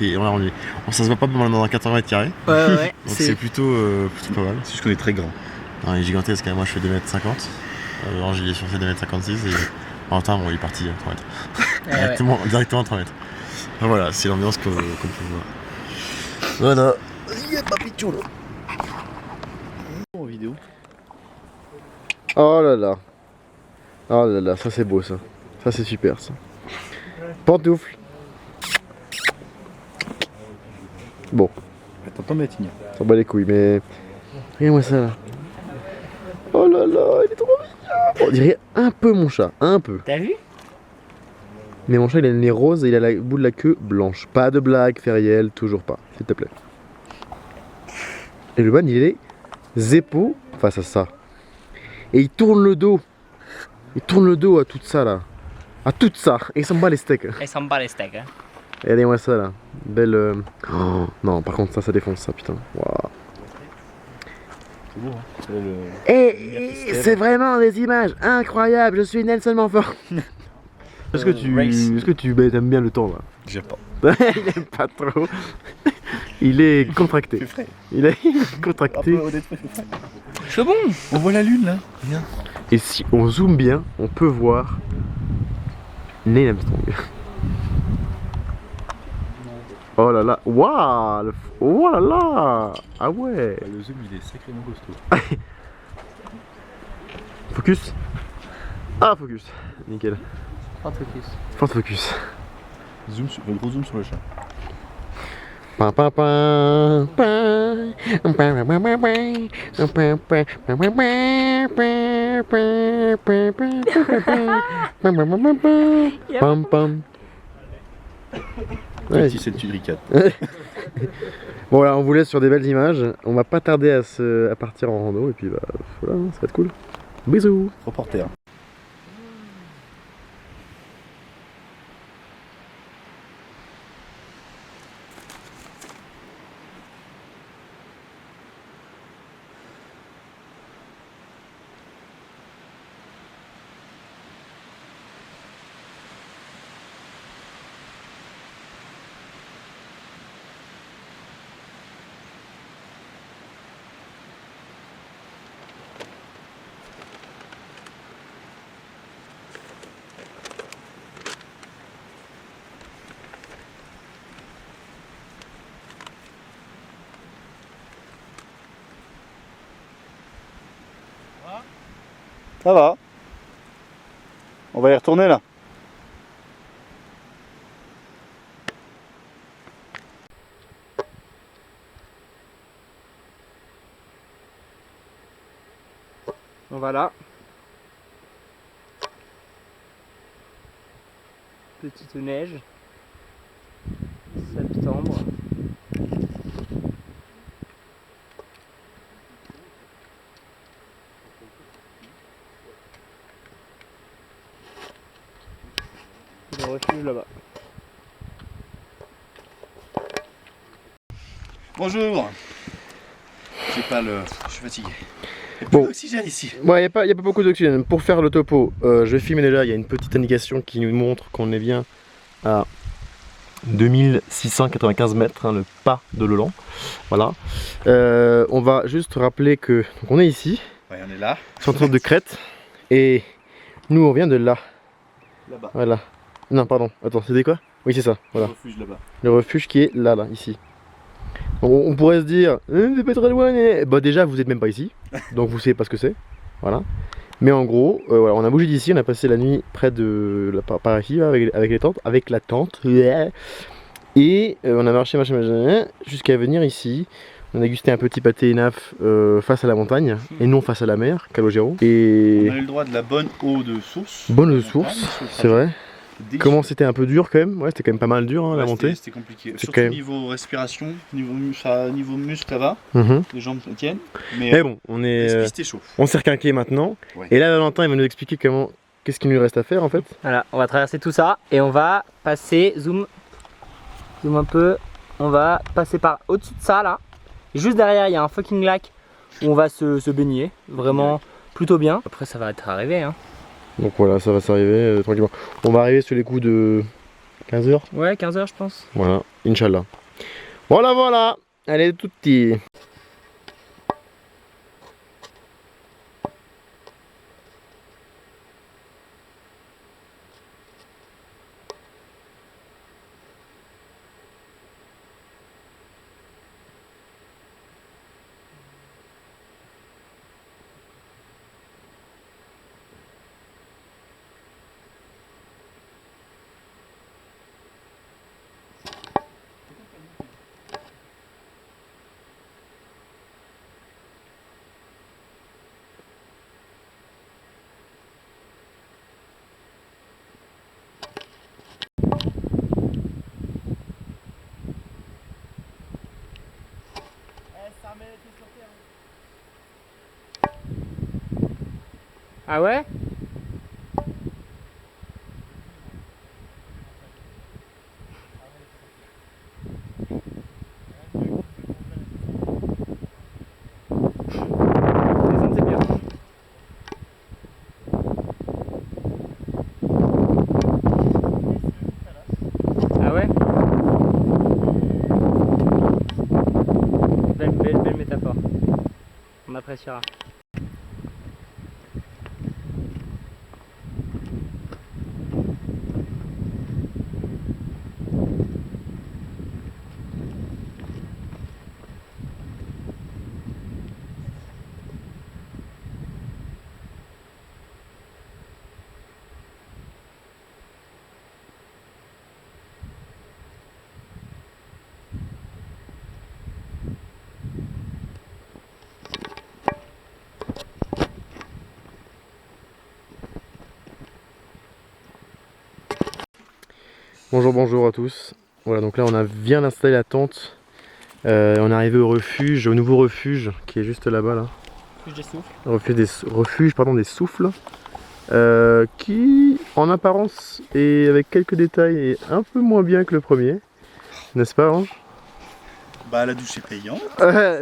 Ça se voit pas dans un 80 mètres carrés. Ouais. Donc c'est plutôt pas mal. C'est juste qu'on est très grand. Non, il est gigantesque, moi je fais 2m50. Ange il est sur 2m56 et en temps bon, il est parti à 3 mètres. Directement à 3 mètres. Ah, voilà, c'est l'ambiance qu'on peut voir. Voilà. En vidéo. Oh là là. Oh là là, ça c'est beau ça. Ça c'est super ça. Pantoufle. Bon. T'entends ma tigna. Ça bat les couilles, mais... Regarde-moi ça là. Oh là là, il est trop mignon. On dirait un peu mon chat, un peu. T'as vu? Mais mon chat il a le nez rose et il a le bout de la queue blanche. Pas de blague, Feriel, toujours pas, s'il te plaît. Et le ban il est zépo face à ça. Et il tourne le dos. Il tourne le dos à tout ça là. À tout ça. Et il s'en bat les steaks. Elle s'en bat les steaks, hein. Regardez-moi ça là. Belle... Oh, non, par contre ça défonce ça, putain. Waouh. C'est beau, hein. Et c'est vraiment des images incroyables. Je suis Nelson Montfort. Est-ce que tu aimes bien le temps là? J'aime pas. Il aime pas trop. Il est contracté. Il est contracté. Je suis bon. On voit la lune là. Viens. Et si on zoome bien, on peut voir Neil Armstrong. Oh là là, waouh! Oh là là! Ah ouais! Le zoom il est sacrément costaud. Focus? Ah, focus! Nickel. Fort focus. Fort focus. Gros zoom sur le chat. Pam pam. Ouais, si c'est le ricat. Bon voilà, on vous laisse sur des belles images. On va pas tarder à partir en rando et puis bah voilà, ça va être cool. Bisous. Reporter. Ça va. On va y retourner là. Voilà. Petite neige. Septembre. Le refuge là-bas. Bonjour. J'ai pas le... Je suis fatigué. Bon. Oxygène ici. Ouais, y a pas beaucoup d'oxygène. Pour faire le topo, je vais filmer déjà. Il y a une petite indication qui nous montre qu'on est bien à 2695 mètres, hein, le pas de Leland. Voilà. On va juste rappeler que donc on est ici, Ouais, on est là. sur le tour de crête, et nous on vient de là. Là-bas. Voilà. Non, pardon. Attends, c'était quoi? Oui, c'est ça. Voilà. Refuge là-bas. Le refuge qui est là, ici. On pourrait se dire, c'est pas très loin, bah déjà vous êtes même pas ici, donc vous savez pas ce que c'est, voilà. Mais en gros, voilà, on a bougé d'ici, on a passé la nuit près de par ici avec les tentes, avec la tente, et on a marché jusqu'à venir ici. On a dégusté un petit pâté Enaf face à la montagne et non face à la mer, Calogero. Et On a eu le droit de la bonne eau de source. bonne eau de source, c'est vrai. Comment c'était un peu dur quand même, ouais, c'était quand même pas mal dur hein, la montée. C'était compliqué, C'est surtout quand même... niveau respiration, niveau muscle ça va, les jambes tiennent. Mais bon, on est, c'était chaud. on s'est requinqué maintenant. Ouais. Et là Valentin il va nous expliquer qu'est-ce qu'il nous reste à faire en fait. Voilà, on va traverser tout ça et on va passer, zoom un peu, on va passer par au-dessus de ça là. Juste derrière il y a un fucking lac où on va se baigner, vraiment plutôt bien. Après ça va être arrivé hein. Donc voilà, ça va s'arriver tranquillement. On va arriver sur les coups de 15h. Ouais, 15h je pense. Voilà, Inch'Allah. Voilà, voilà. Allez, tout petit. Ah ouais? Descendre c'est bien. Ah ouais? Belle métaphore. On appréciera. Bonjour à tous. Voilà, donc là on vient d'installer la tente. On est arrivé au refuge, au nouveau refuge qui est juste là-bas là. Refuge des souffles. Qui en apparence et avec quelques détails est un peu moins bien que le premier. N'est-ce pas Ange? Bah la douche est payante.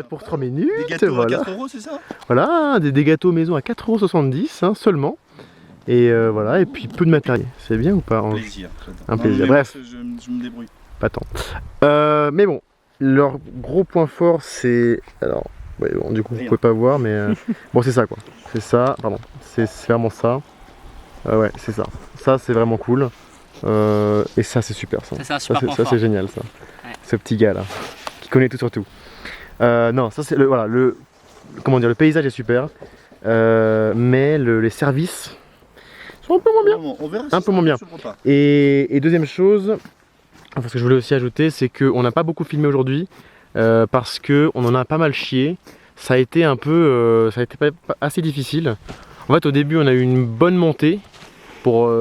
Pour 3 minutes. Des gâteaux voilà. à 4 €, c'est ça? Voilà, des gâteaux maison à 4,70 € hein, seulement. Et voilà, et puis peu de matériel. C'est bien ou pas Ange? Plaisir. Un plaisir. Non, Bref. Je me débrouille. Pas tant. Mais bon, leur gros point fort c'est... Alors, ouais, bon, du coup vous pouvez pas voir, mais bon c'est ça quoi. C'est ça, pardon. C'est vraiment ça. Ouais, c'est ça. Ça c'est vraiment cool. Et ça c'est super ça. Ça c'est génial ça. Ouais. Ce petit gars là, qui connaît tout sur tout. Non, ça c'est comment dire, le paysage est super. Mais les services sont un peu moins bien. On verra Un peu moins bien. Et deuxième chose, ce que je voulais aussi ajouter, c'est qu'on n'a pas beaucoup filmé aujourd'hui parce qu'on en a pas mal chié. Ça a été assez difficile. En fait, au début, on a eu une bonne montée pour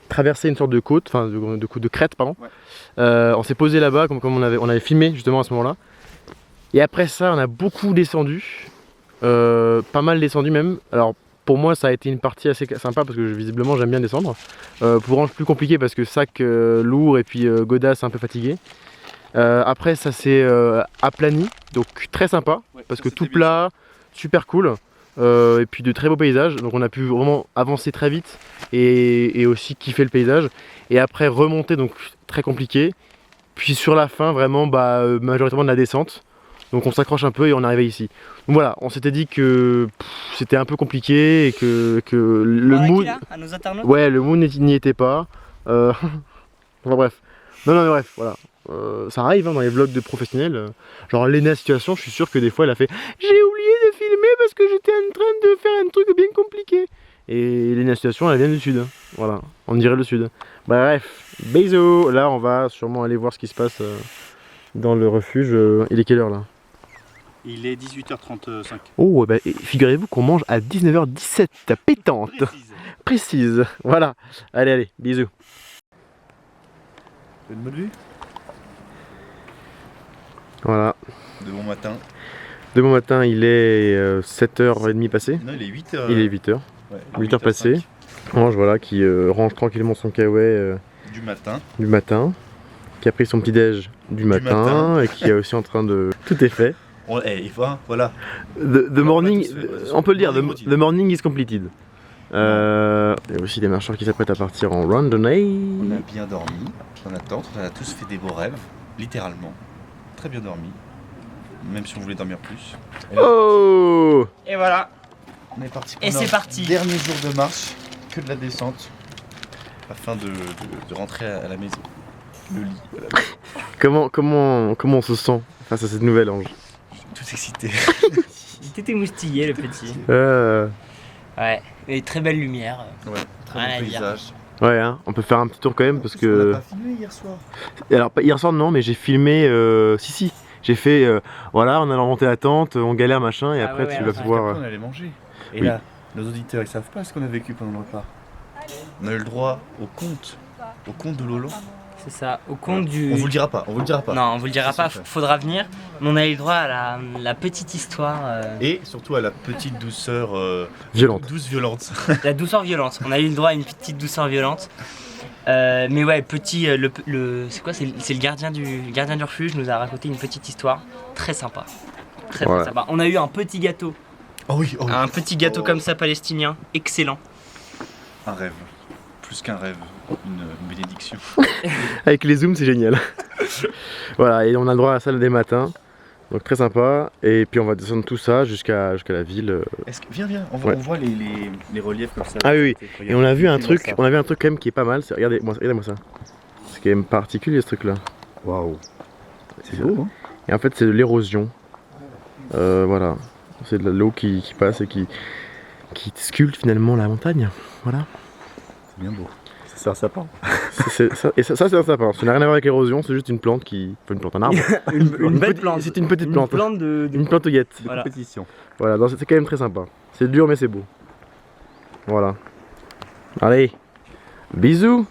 traverser une sorte de côte, enfin de crête, pardon. Ouais. On s'est posé là-bas, comme on avait filmé justement à ce moment-là. Et après ça, on a beaucoup descendu, pas mal descendu même. Alors pour moi, ça a été une partie assez sympa parce que visiblement j'aime bien descendre. Pour Ange, plus compliqué parce que sac lourd et puis godasses un peu fatigué. Après, ça s'est aplani, donc très sympa parce que tout plat, super cool. Et puis de très beaux paysages, donc on a pu vraiment avancer très vite et aussi kiffer le paysage. Et après remonter, donc très compliqué. Puis sur la fin, vraiment majoritairement de la descente. Donc on s'accroche un peu et on est arrivé ici. Donc voilà, on s'était dit que c'était un peu compliqué et que le mood... à nos internautes. Ouais, le mood n'y était pas. Enfin bref. Non mais bref, voilà. ça arrive hein, dans les vlogs de professionnels. Genre Léna Situation, je suis sûr que des fois elle a fait « J'ai oublié de filmer parce que j'étais en train de faire un truc bien compliqué ». Et Léna Situation, elle vient du sud. Hein. Voilà, on dirait le sud. Bref, bisous. Là, on va sûrement aller voir ce qui se passe dans le refuge. Il est quelle heure là? Il est 18h35. Oh, bah, figurez-vous qu'on mange à 19h17, pétante. Précise. Voilà. Allez, allez, bisous. Une bonne vue. Voilà. De bon matin. De bon matin, il est 7h30 passé. Non, il est 8h. Il est 8h. Ouais, 8h passé. Ange, voilà, qui range tranquillement son kawaii du matin. Du matin. Qui a pris son petit déj du matin. Et qui est aussi en train de... Tout est fait. Il faut, voilà. The morning, on peut le dire, the morning is completed. Il y a aussi des marcheurs qui s'apprêtent à partir en randonnée. On a bien dormi, en attente, on a tous fait des beaux rêves, littéralement. Très bien dormi, même si on voulait dormir plus. Oh! Et voilà. On est parti. Et c'est parti. Dernier jour de marche, que de la descente, afin de rentrer à la maison. Le lit. Comment on se sent face à cette nouvelle, Ange? Tout excité. Il était moustillé le petit. Ouais, et très belle lumière. Ouais, très Rien bon à dire. paysage. Ouais, hein, on peut faire un petit tour quand même parce On que... n'a pas filmé hier soir. Alors, pas hier soir non, mais j'ai filmé... Si, j'ai fait... voilà, on a monté la tente, on galère machin, et Ah après ouais, tu ouais, vas pouvoir... On allait manger. Et Oui. là, nos auditeurs, ils savent pas ce qu'on a vécu pendant le repas. On a eu le droit au conte de Lolo. C'est ça, au compte du... On vous le dira pas, on vous le dira pas. Non, on vous le dira C'est pas, secret. faudra venir. Mais on a eu le droit à la petite histoire. Et surtout à la petite douceur Violente. douce violente. La douceur violente. On a eu le droit à une petite douceur violente. Mais ouais, petit, c'est quoi? C'est le gardien du refuge nous a raconté une petite histoire très sympa. Très Ouais. sympa. On a eu un petit gâteau. Oh oui, oh oui. Un petit gâteau comme ça palestinien. Excellent. Un rêve. Plus qu'un rêve, une bénédiction. Avec les zooms, c'est génial. Voilà, et on a le droit à la salle des matins. Donc très sympa. Et puis on va descendre tout ça jusqu'à la ville. Viens, on Ouais. voit les reliefs comme ça. Ah oui, oui. Et on a vu un Regarde truc, ça. quand même qui est pas mal. Regardez-moi ça. C'est quand même particulier ce truc là. Waouh. C'est beau, hein. Et en fait c'est de l'érosion. Voilà. C'est de l'eau qui passe et qui sculpte finalement la montagne. Voilà. C'est bien beau. C'est un sapin. Ça, c'est un sapin. Ça n'a rien à voir avec l'érosion, c'est juste une plante qui. Enfin, une plante, un arbre. Une belle plante. C'est une petite plante. Une plante de... Une plante guette. Voilà. Compétition. Voilà, donc c'est quand même très sympa. C'est dur mais c'est beau. Voilà. Allez. Bisous.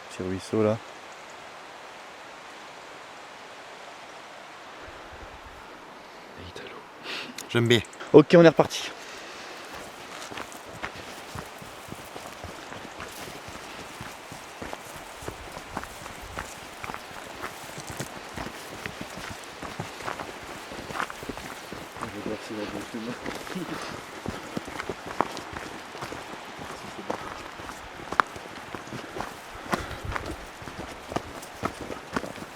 Petit ruisseau là. J'aime bien. Ok, on est reparti.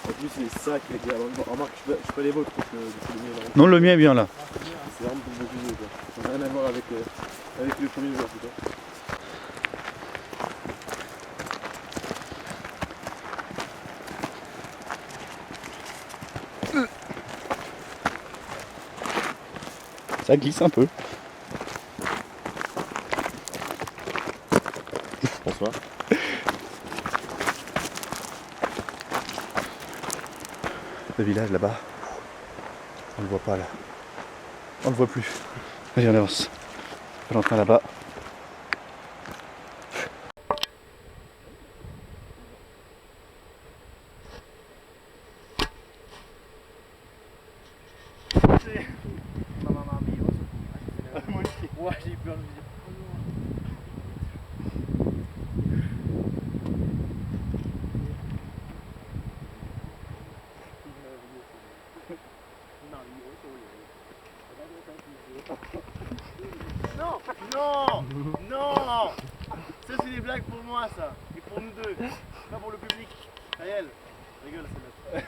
En plus, c'est ça qui est bien. Remarque, je peux les vôtres parce que c'est le mien. Non, le mien est bien là. C'est vraiment beaucoup mieux quoi. Ça n'a rien à voir avec le premier joueur, c'est ça. Ça glisse un peu. Bonsoir. Le village là-bas. On le voit pas là. On le voit plus. Allez, on avance. On est en train là-bas. Ouais, j'ai peur de dire. Non, non, non. Ça c'est des blagues pour moi ça, et pour nous deux, pas pour le public. Ariel, rigole, c'est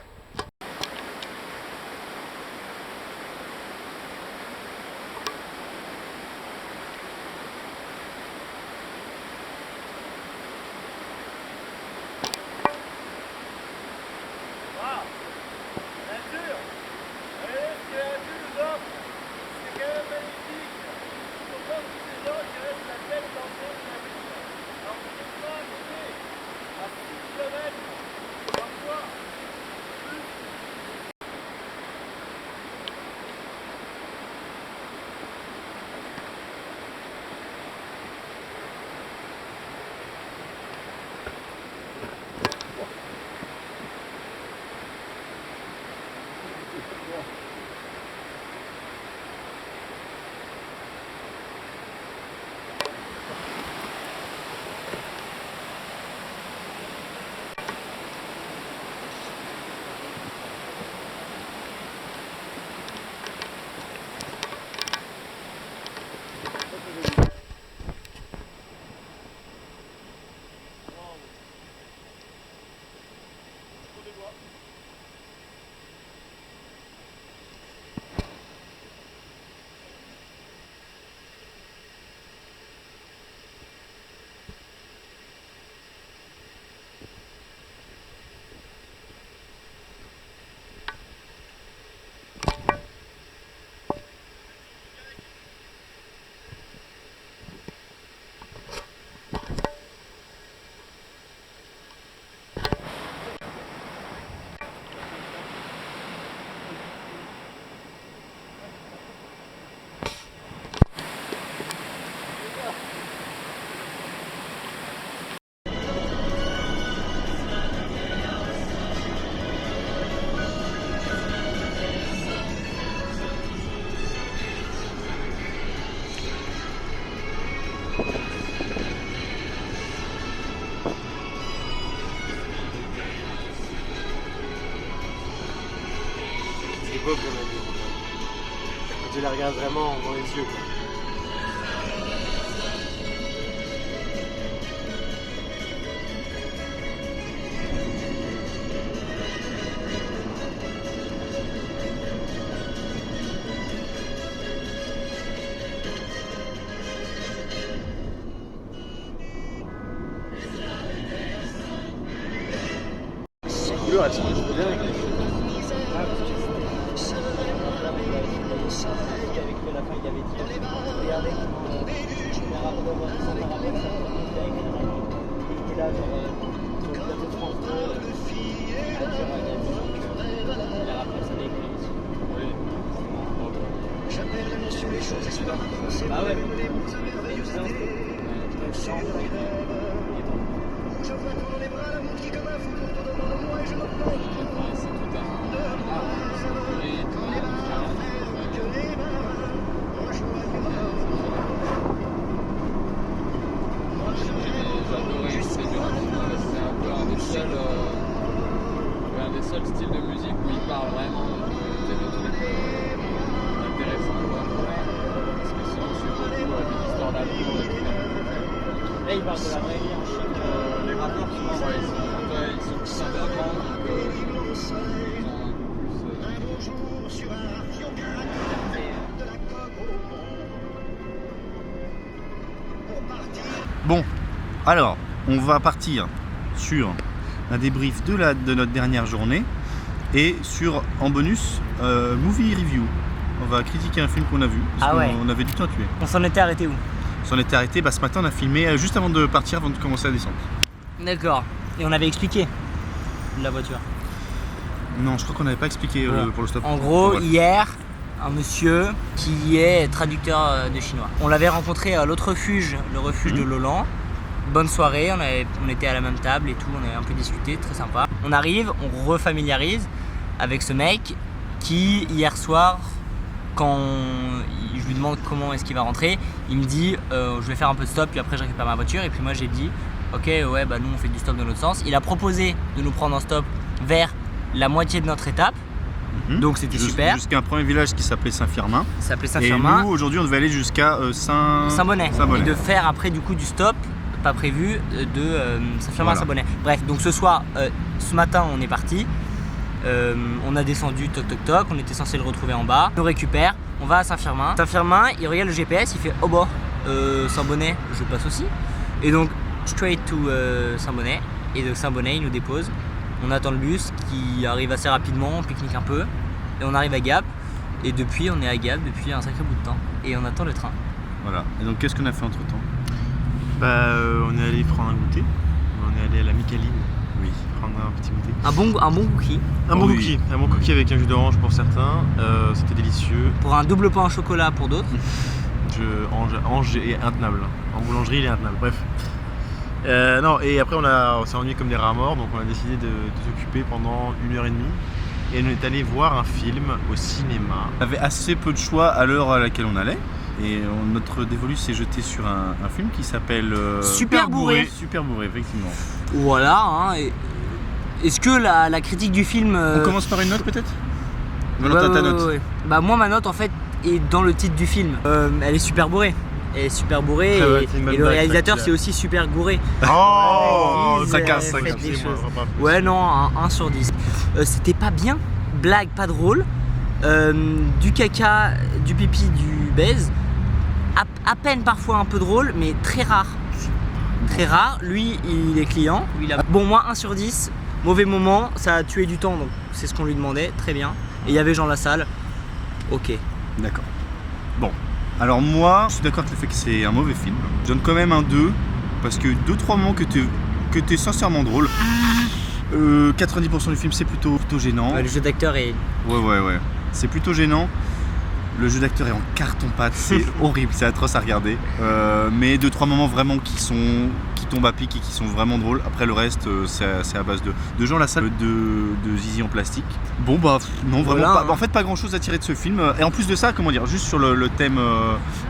C'est beau comme elle dit. Quand tu la regardes vraiment dans les yeux. Quoi. Les couleurs, elles sont trop bien avec les Avec la fin, il avait dit regardez les rappeurs sans parabène, ça et là, genre, sur le plateau de France 2, à dire à Gabi que les rappeurs ça avait écrit ici. Oui. J'appelle l'émotion, les choses, et cela commence. Ah ouais, je vois dans les bras la montre qui comme un fou pour tout devant moi et je me prends. C'est tout un des seuls styles de musique où il parle vraiment de trucs intéressants quoi. Parce que sinon c'est beaucoup des histoires d'amour et tout. Là il parle de la vraie vie en Chine. Les rappeurs souvent ils sont plus underground donc ils ont un peu plus Bon, alors, on va partir sur un débrief de notre dernière journée et sur, en bonus, movie review. On va critiquer un film qu'on a vu, parce qu'on avait du temps à tuer. On s'en était arrêté où? On s'en était arrêté, ce matin on a filmé juste avant de partir, avant de commencer à descendre. D'accord. Et on avait expliqué la voiture. Non, je crois qu'on n'avait pas expliqué pour le stop. En gros, hier, un monsieur qui est traducteur de chinois. On l'avait rencontré à l'autre refuge, le refuge de Lolan. Bonne soirée, on était à la même table et tout, on a un peu discuté, très sympa. On arrive, on refamiliarise avec ce mec qui, hier soir, quand je lui demande comment est-ce qu'il va rentrer, il me dit je vais faire un peu de stop puis après je récupère ma voiture. Et puis moi j'ai dit ok ouais bah nous on fait du stop dans l'autre sens. Il a proposé de nous prendre en stop vers la moitié de notre étape. Donc c'était super. Jusqu'à un premier village qui s'appelait Saint-Firmin. Ça s'appelait Saint-Firmin. Et nous aujourd'hui on devait aller jusqu'à Saint-Bonnet. Et de faire après du coup du stop pas prévu de Saint-Firmin à Saint-Bonnet. Bref, donc ce soir, ce matin on est parti. On a descendu toc toc toc, on était censé le retrouver en bas. On le récupère, on va à Saint-Firmin. Saint-Firmin, il regarde le GPS, il fait oh bah Saint-Bonnet, je passe aussi. Et donc straight to Saint-Bonnet. Et de Saint-Bonnet il nous dépose. On attend le bus qui arrive assez rapidement, on pique-nique un peu. Et on arrive à Gap. Et depuis on est à Gap depuis un sacré bout de temps. Et on attend le train. Voilà. Et donc qu'est-ce qu'on a fait entre temps? On est allé prendre un goûter. On est allé à la Micaline. Oui, prendre un petit goûter. Un bon cookie. Un bon cookie. Un bon cookie avec un jus d'orange pour certains. C'était délicieux. Pour un double pain au chocolat pour d'autres. Ange est intenable. En boulangerie, il est intenable. Bref. Non, et après on s'est ennuyé comme des rats morts, donc on a décidé de s'occuper pendant 1h30. Et on est allé voir un film au cinéma. On avait assez peu de choix à l'heure à laquelle on allait. Et notre dévolu s'est jeté sur un film qui s'appelle Super Bourré. Super Bourré, effectivement. Voilà. Hein, est-ce que la critique du film... On commence par une note peut-être? Ta note. Ouais. Bah moi ma note en fait est dans le titre du film. Elle est super bourrée. est super bourré Ah ouais, et, c'est une bonne et le blague, réalisateur ça, c'est aussi super gouré. Oh, Ils, ça casse, ça faites casse. des Moi, choses. on va pas plus. Ouais, non, un 1 sur 10. C'était pas bien, blague pas drôle, du caca, du pipi, du baise, à peine parfois un peu drôle, mais très rare. Très rare, lui il est client. Bon, moi 1 sur 10, mauvais moment, ça a tué du temps, donc c'est ce qu'on lui demandait, très bien. Et il y avait Jean Lassalle, ok. D'accord. Bon, alors moi, je suis d'accord avec le fait que c'est un mauvais film. Je donne quand même un 2, parce que 2-3 moments que t'es sincèrement drôle. 90% du film, c'est plutôt gênant. Le jeu d'acteur est... Ouais. C'est plutôt gênant. Le jeu d'acteur est en carton-pâte, c'est horrible, c'est atroce à regarder. Mais 2-3 moments vraiment qui tombent à pic et qui sont vraiment drôles. Après le reste, c'est à base de Jean Lassalle, de zizi en plastique. Bon bah non, vraiment Voilà, pas, en fait pas grand chose à tirer de ce film. Et en plus de ça, comment dire, juste sur le thème,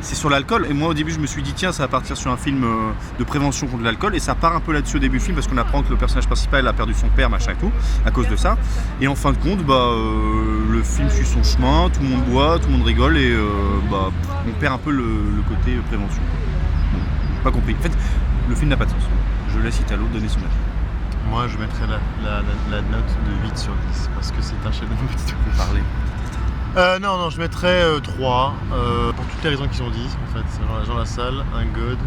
c'est sur l'alcool. Et moi au début je me suis dit tiens, ça va partir sur un film de prévention contre l'alcool. Et ça part un peu là-dessus au début du film parce qu'on apprend que le personnage principal a perdu son père, machin et tout, à cause de ça. Et en fin de compte, le film suit son chemin, tout le monde boit, tout le monde rigole et on perd un peu le côté prévention. Bon, pas compris. En fait, le film n'a pas de sens. Je laisse Italo donner son avis. Moi, je mettrais la note de 8 sur 10 parce que c'est un chef-d'œuvre petit peu parler. Non, je mettrais 3 pour toutes les raisons qu'ils ont dit. En fait, Jean Lassalle, un god,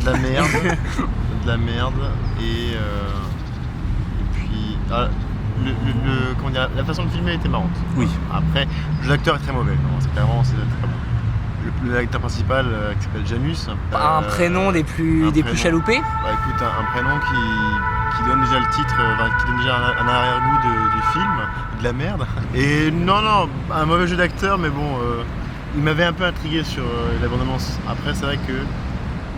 de la merde, et puis comment dire, la façon de filmer était marrante. Oui. Après, l'acteur est très mauvais. Non, c'est très pas bon. L'acteur principal qui s'appelle Janus. Un prénom des plus chaloupés. Bah écoute, un prénom qui donne déjà le titre, qui donne déjà un arrière-goût du film, de la merde. Et non, un mauvais jeu d'acteur, mais bon, il m'avait un peu intrigué sur la bande-annonce. Après, c'est vrai que,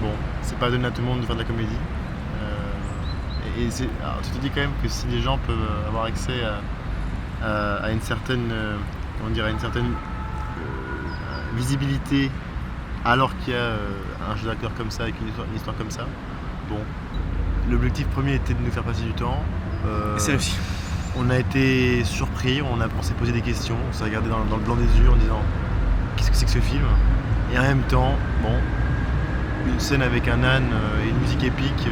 bon, c'est pas donné à tout le monde de faire de la comédie. Alors, tu te dis quand même que si les gens peuvent avoir accès à une certaine, visibilité alors qu'il y a un jeu d'acteur comme ça avec une histoire comme ça, bon, l'objectif premier était de nous faire passer du temps. Et c'est réussi. On a été surpris, on s'est posé des questions, on s'est regardé dans le blanc des yeux en disant qu'est-ce que c'est que ce film, et en même temps, bon, une scène avec un âne et une musique épique,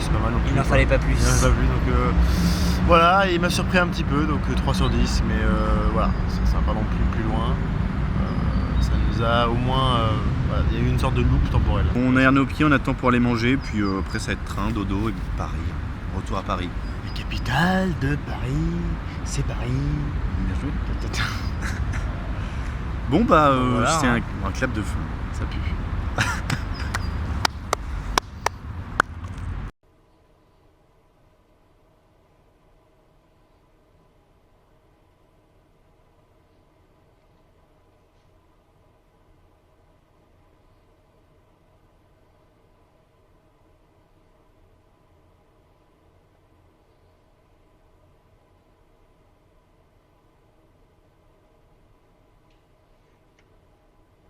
c'est pas mal non plus. Il n'en fallait pas plus. Donc voilà, il m'a surpris un petit peu, donc 3 sur 10, mais voilà, ça va pas non plus loin. Ça nous a au moins, il y a eu une sorte de loupe temporelle. On a nos pieds, on attend pour aller manger, puis après ça va être train, dodo et Paris. Retour à Paris. La capitale de Paris, c'est Paris. Bien joué. Bon voilà, c'était un clap de fin. Ça pue.